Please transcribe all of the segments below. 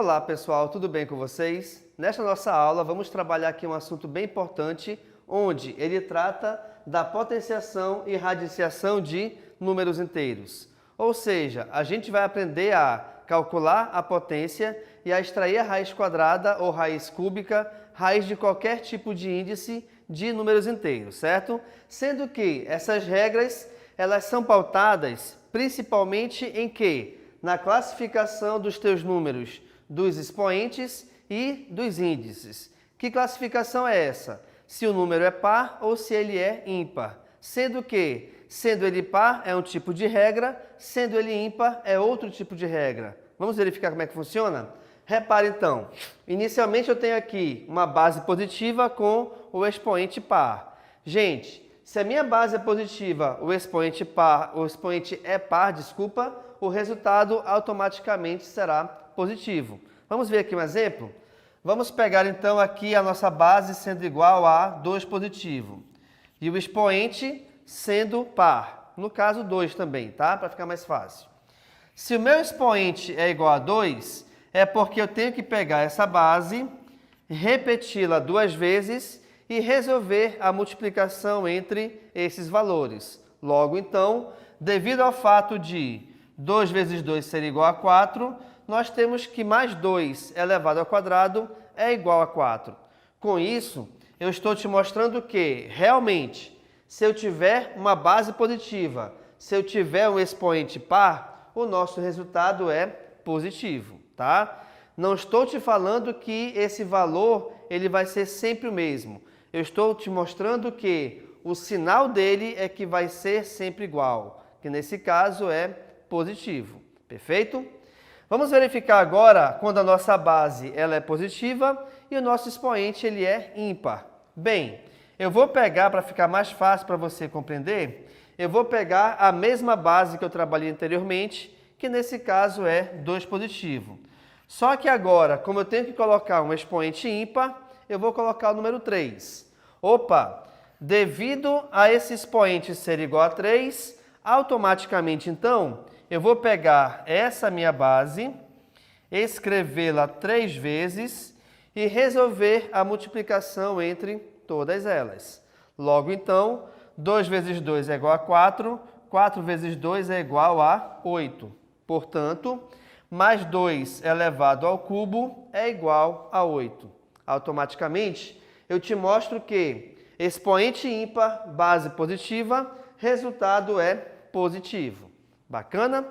Olá pessoal, tudo bem com vocês? Nesta nossa aula vamos trabalhar aqui um assunto bem importante, onde ele trata da potenciação e radiciação de números inteiros. Ou seja, a gente vai aprender a calcular a potência e a extrair a raiz quadrada ou raiz cúbica, raiz de qualquer tipo de índice de números inteiros, certo? Sendo que essas regras, elas são pautadas principalmente em quê? Na classificação dos teus números dos expoentes e dos índices. Que classificação é essa? Se o número é par ou se ele é ímpar. Sendo que, sendo ele par, é um tipo de regra, sendo ele ímpar, é outro tipo de regra. Vamos verificar como é que funciona? Repare então, inicialmente eu tenho aqui uma base positiva com o expoente par. Gente, se a minha base é positiva, o expoente é par, o resultado automaticamente será positivo. Vamos ver aqui um exemplo? Vamos pegar então aqui a nossa base sendo igual a 2 positivo e o expoente sendo par, no caso 2 também, tá? Para ficar mais fácil. Se o meu expoente é igual a 2, é porque eu tenho que pegar essa base, repeti-la 2 vezes e resolver a multiplicação entre esses valores. Logo então, devido ao fato de 2 vezes 2 ser igual a 4, nós temos que mais 2 elevado ao quadrado é igual a 4. Com isso, eu estou te mostrando que, realmente, se eu tiver uma base positiva, se eu tiver um expoente par, o nosso resultado é positivo, tá? Não estou te falando que esse valor ele vai ser sempre o mesmo. Eu estou te mostrando que o sinal dele é que vai ser sempre igual, que nesse caso é positivo, perfeito? Vamos verificar agora quando a nossa base ela é positiva e o nosso expoente ele é ímpar. Bem, eu vou pegar, para ficar mais fácil para você compreender, eu vou pegar a mesma base que eu trabalhei anteriormente, que nesse caso é 2 positivo. Só que agora, como eu tenho que colocar um expoente ímpar, eu vou colocar o número 3. Opa, devido a esse expoente ser igual a 3, automaticamente então, eu vou pegar essa minha base, escrevê-la 3 vezes e resolver a multiplicação entre todas elas. Logo então, 2 vezes 2 é igual a 4, 4 vezes 2 é igual a 8. Portanto, mais 2 elevado ao cubo é igual a 8. Automaticamente, eu te mostro que expoente ímpar, base positiva, resultado é positivo. Bacana?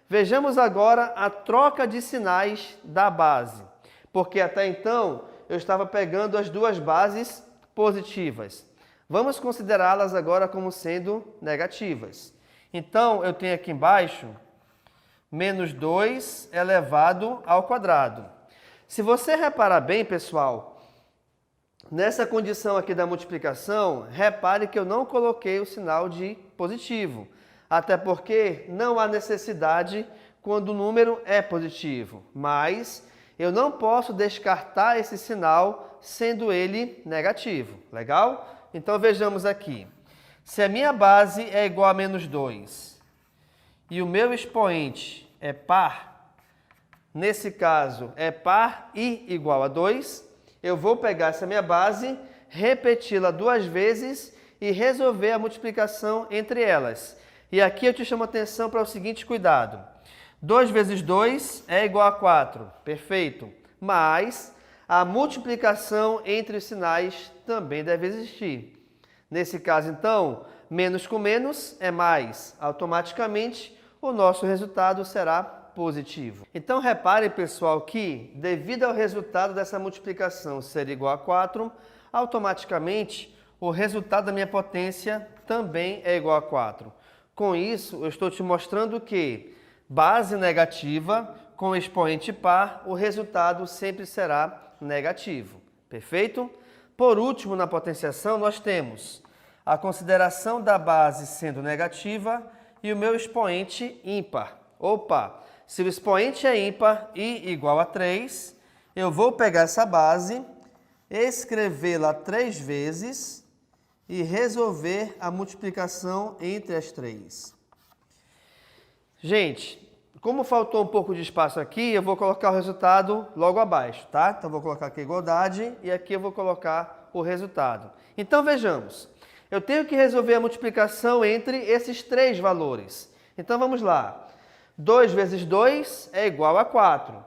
Vejamos agora a troca de sinais da base, porque até então eu estava pegando as duas bases positivas. Vamos considerá-las agora como sendo negativas. Então, eu tenho aqui embaixo menos 2 elevado ao quadrado. Se você reparar bem, pessoal, nessa condição aqui da multiplicação, repare que eu não coloquei o sinal de positivo. Até porque não há necessidade quando o número é positivo. Mas eu não posso descartar esse sinal sendo ele negativo. Legal? Então vejamos aqui. Se a minha base é igual a menos 2 e o meu expoente é par, nesse caso é par e igual a 2, eu vou pegar essa minha base, repeti-la 2 vezes e resolver a multiplicação entre elas. E aqui eu te chamo a atenção para o seguinte cuidado. 2 vezes 2 é igual a 4, perfeito. Mas a multiplicação entre os sinais também deve existir. Nesse caso, então, menos com menos é mais. Automaticamente, o nosso resultado será positivo. Então, reparem, pessoal, que devido ao resultado dessa multiplicação ser igual a 4, automaticamente, o resultado da minha potência também é igual a 4. Com isso, eu estou te mostrando que base negativa com expoente par, o resultado sempre será negativo. Perfeito? Por último, na potenciação, nós temos a consideração da base sendo negativa e o meu expoente ímpar. Opa! Se o expoente é ímpar e igual a 3, eu vou pegar essa base, escrevê-la 3 vezes e resolver a multiplicação entre as 3. Gente, Como faltou um pouco de espaço aqui, eu vou colocar o resultado logo abaixo, tá? Então, vou colocar aqui a igualdade e aqui eu vou colocar o resultado. Então, vejamos. Eu tenho que resolver a multiplicação entre esses três valores. Então, vamos lá. 2 vezes 2 é igual a 4.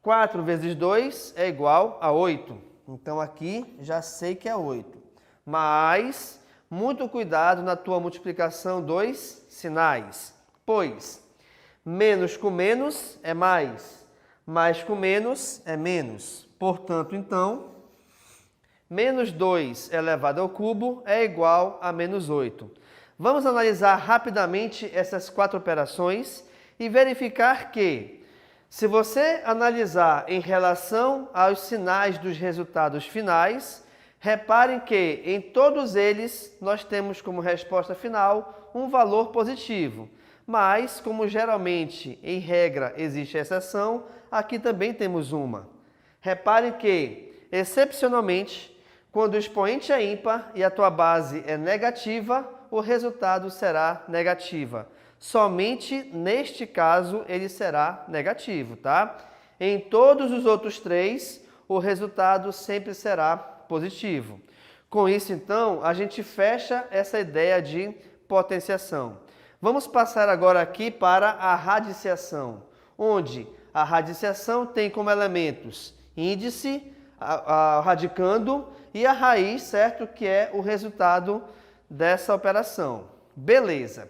4 vezes 2 é igual a 8. Então, aqui já sei que é 8. Mas, muito cuidado na tua multiplicação dos sinais. Pois, menos com menos é mais com menos é menos. Portanto, então, menos 2 elevado ao cubo é igual a menos 8. Vamos analisar rapidamente essas quatro operações e verificar que, se você analisar em relação aos sinais dos resultados finais, reparem que em todos eles nós temos como resposta final um valor positivo. Mas, como geralmente, em regra, existe exceção, aqui também temos uma. Reparem que, excepcionalmente, quando o expoente é ímpar e a tua base é negativa, o resultado será negativa. Somente neste caso ele será negativo, tá? Em todos os outros três, o resultado sempre será positivo. Com isso, então, a gente fecha essa ideia de potenciação. Vamos passar agora aqui para a radiciação, onde a radiciação tem como elementos índice, radicando e a raiz, certo? Que é o resultado dessa operação. Beleza.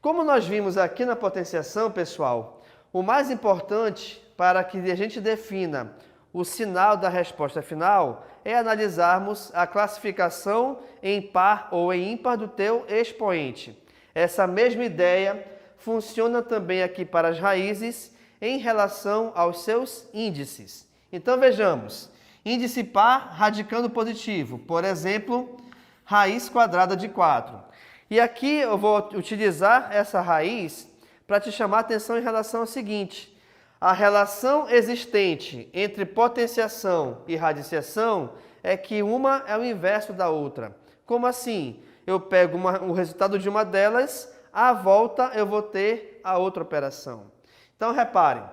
Como nós vimos aqui na potenciação, pessoal, o mais importante para que a gente defina o sinal da resposta final é analisarmos a classificação em par ou em ímpar do teu expoente. Essa mesma ideia funciona também aqui para as raízes em relação aos seus índices. Então vejamos, índice par radicando positivo, por exemplo, raiz quadrada de 4. E aqui eu vou utilizar essa raiz para te chamar a atenção em relação ao seguinte: a relação existente entre potenciação e radiciação é que uma é o inverso da outra. Como assim? Eu pego o resultado de uma delas, à volta eu vou ter a outra operação. Então, reparem,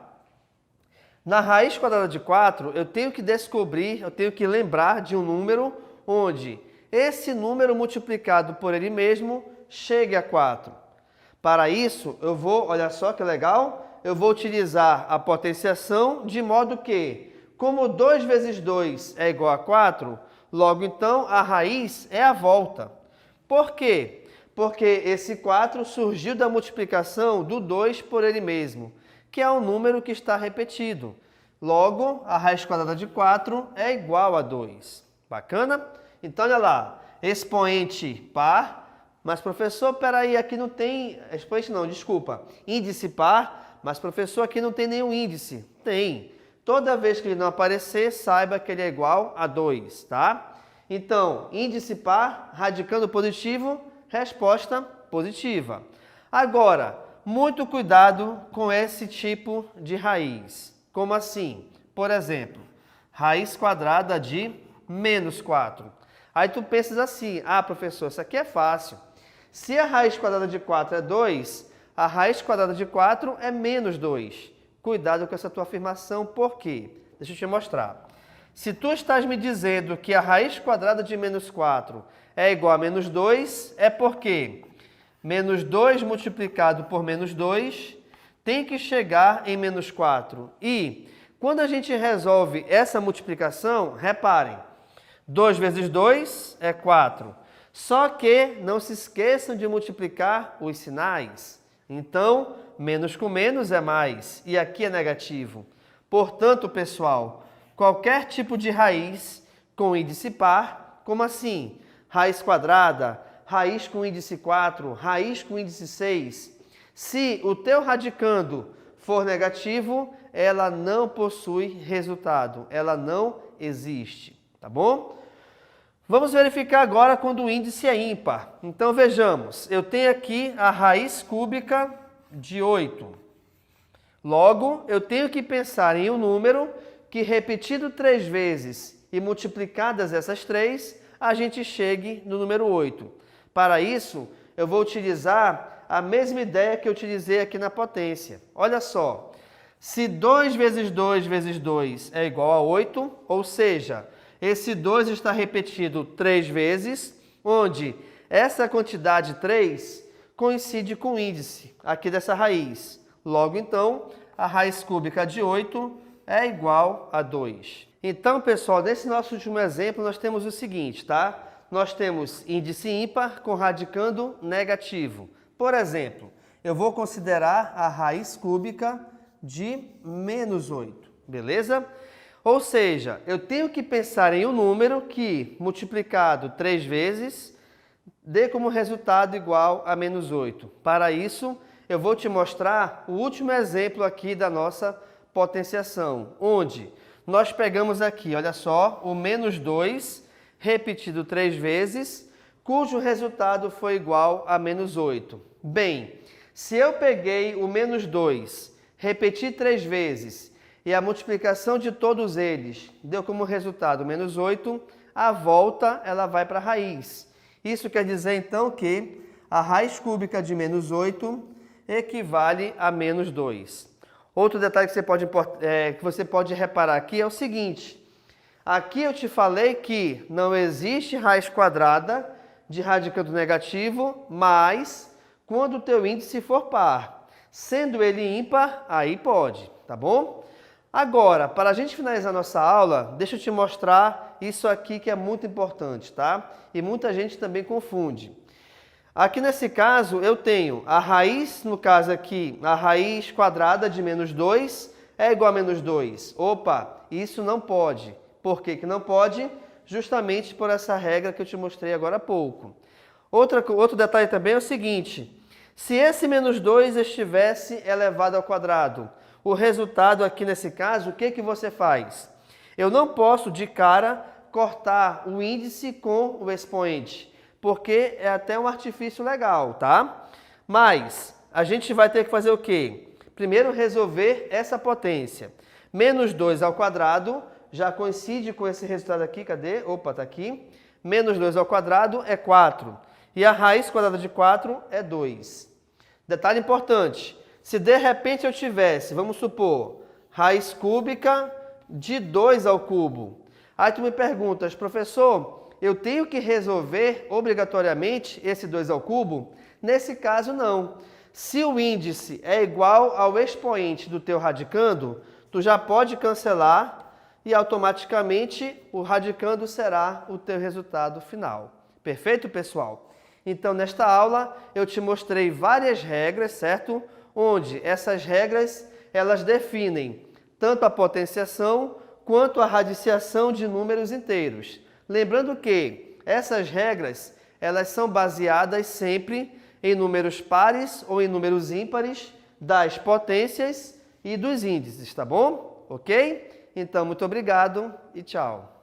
na raiz quadrada de 4, eu tenho que descobrir, eu tenho que lembrar de um número onde esse número multiplicado por ele mesmo chegue a 4. Para isso, eu vou, olha só que legal, eu vou utilizar a potenciação de modo que, como 2 vezes 2 é igual a 4, logo então a raiz é a volta. Por quê? Porque esse 4 surgiu da multiplicação do 2 por ele mesmo, que é um número que está repetido. Logo, a raiz quadrada de 4 é igual a 2. Bacana? Então, olha lá, expoente par, mas professor, peraí, aqui não tem, expoente não, desculpa, índice par, mas professor, aqui não tem nenhum índice. Tem. Toda vez que ele não aparecer, saiba que ele é igual a 2, tá? Então, índice par, radicando positivo, resposta positiva. Agora, muito cuidado com esse tipo de raiz. Como assim? Por exemplo, raiz quadrada de menos 4. Aí tu pensas assim, professor, isso aqui é fácil. Se a raiz quadrada de 4 é 2, a raiz quadrada de 4 é menos 2. Cuidado com essa tua afirmação, por quê? Deixa eu te mostrar. Se tu estás me dizendo que a raiz quadrada de menos 4 é igual a menos 2, é porque menos 2 multiplicado por menos 2 tem que chegar em menos 4. E quando a gente resolve essa multiplicação, reparem, 2 vezes 2 é 4. Só que não se esqueçam de multiplicar os sinais. Então, menos com menos é mais, e aqui é negativo. Portanto, pessoal, qualquer tipo de raiz com índice par, como assim? Raiz quadrada, raiz com índice 4, raiz com índice 6. Se o teu radicando for negativo, ela não possui resultado, ela não existe, tá bom? Vamos verificar agora quando o índice é ímpar. Então vejamos, eu tenho aqui a raiz cúbica de 8. Logo, eu tenho que pensar em um número que, repetido 3 vezes e multiplicadas essas 3, a gente chegue no número 8. Para isso, eu vou utilizar a mesma ideia que eu utilizei aqui na potência. Olha só, Se 2 vezes 2 vezes 2 é igual a 8, ou seja, esse 2 está repetido 3 vezes, onde essa quantidade 3 coincide com o índice aqui dessa raiz. Logo, então, a raiz cúbica de 8 é igual a 2. Então, pessoal, nesse nosso último exemplo, nós temos o seguinte, tá? Nós temos índice ímpar com radicando negativo. Por exemplo, eu vou considerar a raiz cúbica de menos 8, beleza? Ou seja, eu tenho que pensar em um número que, multiplicado 3 vezes, dê como resultado igual a menos 8. Para isso, eu vou te mostrar o último exemplo aqui da nossa potenciação, onde nós pegamos aqui, olha só, o menos 2 repetido 3 vezes, cujo resultado foi igual a menos 8. Bem, se eu peguei o menos 2, repeti 3 vezes e a multiplicação de todos eles deu como resultado menos 8, a volta ela vai para a raiz. Isso quer dizer então que a raiz cúbica de menos 8 equivale a menos 2. Outro detalhe que você pode reparar aqui é o seguinte. Aqui eu te falei que não existe raiz quadrada de radicando negativo, mas quando o teu índice for par. Sendo ele ímpar, aí pode, tá bom? Agora, para a gente finalizar nossa aula, deixa eu te mostrar isso aqui que é muito importante, tá? E muita gente também confunde. Aqui nesse caso, eu tenho a raiz, no caso aqui, a raiz quadrada de menos 2 é igual a menos 2. Opa, isso não pode. Por que que não pode? Justamente por essa regra que eu te mostrei agora há pouco. Outro detalhe também é o seguinte, se esse menos 2 estivesse elevado ao quadrado, o resultado aqui nesse caso, o que que você faz? Eu não posso, de cara, cortar o índice com o expoente, porque é até um artifício legal, tá? Mas a gente vai ter que fazer o quê? Primeiro resolver essa potência. Menos 2 ao quadrado já coincide com esse resultado aqui, cadê? Opa, tá aqui. Menos 2 ao quadrado é 4. E a raiz quadrada de 4 é 2. Detalhe importante, se de repente eu tivesse, vamos supor, raiz cúbica de 2 ao cubo. Aí tu me perguntas, professor, eu tenho que resolver obrigatoriamente esse 2 ao cubo? Nesse caso, não. Se o índice é igual ao expoente do teu radicando, tu já pode cancelar e automaticamente o radicando será o teu resultado final. Perfeito, pessoal? Então, nesta aula, eu te mostrei várias regras, certo? Onde essas regras, elas definem tanto a potenciação quanto a radiciação de números inteiros. Lembrando que essas regras, elas são baseadas sempre em números pares ou em números ímpares das potências e dos índices, tá bom? Ok? Então, muito obrigado e tchau.